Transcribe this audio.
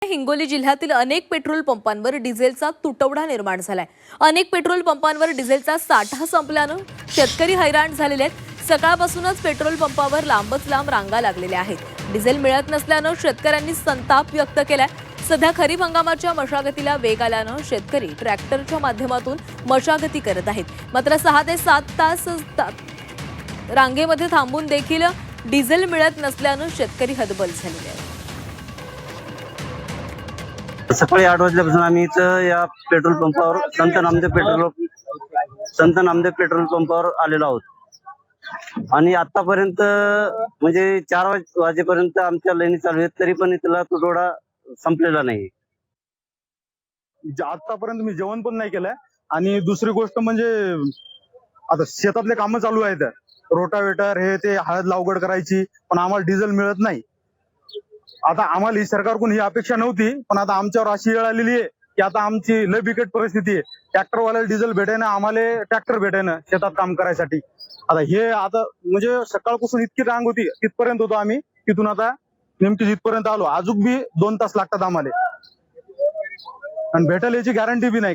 हिंगोली जिल्ह्यातील अनेक पेट्रोल पंपांवर डिझेलचा तुटवडा निर्माण झालाय। अनेक पेट्रोल पंपांवर डिझेलचा साठा संपल्यानं शेतकरी हैराण झालेले आहेत। सकाळपासूनच पेट्रोल पंपावर लांबच लांब रांगा लागलेल्या आहेत। डिझेल मिळत नसल्यानं शेतकऱ्यांनी संताप व्यक्त केलाय। सध्या खरीप हंगामाच्या मशागतीला वेग आल्यानं शेतकरी ट्रॅक्टरच्या माध्यमातून मशागती करत आहेत। मात्र 6 ते 7 तास रांगेमध्ये थांबून देखील डिझेल मिळत नसल्यानं शेतकरी हतबल झालेले आहेत। सकाळी 8 वाजल्यापासून आम्ही इथं या पेट्रोल पंपावर संत नामदेव पेट्रोल पंपावर आलेलो आहोत आणि आतापर्यंत म्हणजे 4 वाजेपर्यंत आमच्या लाईनी चालू आहेत, तरी पण इथला तुटवडा संपलेला नाही। आतापर्यंत मी जेवण पण नाही केलंय आणि दुसरी गोष्ट म्हणजे आता शेतातले कामं चालू आहेत, रोटावेटर हे ते हळद लावगड करायची, पण आम्हाला डिझेल मिळत नाही। आता आम्हाला ही सरकारकडून ही अपेक्षा नव्हती, पण आता आमच्यावर अशी वेळ आलेली आहे की आता आमची लय बिकट परिस्थिती आहे। ट्रॅक्टरवाल्याला डिझेल भेटेना, आम्हाला ट्रॅक्टर भेटेना शेतात काम करायसाठी। आता हे आता म्हणजे सकाळपासून इतकी रांग होती, तिथपर्यंत होतो आम्ही, तिथून आता नेमकी जिथपर्यंत आलो, अजून बी 2 तास लागतात आम्हाला आणि भेटेल याची गॅरंटी बी नाही।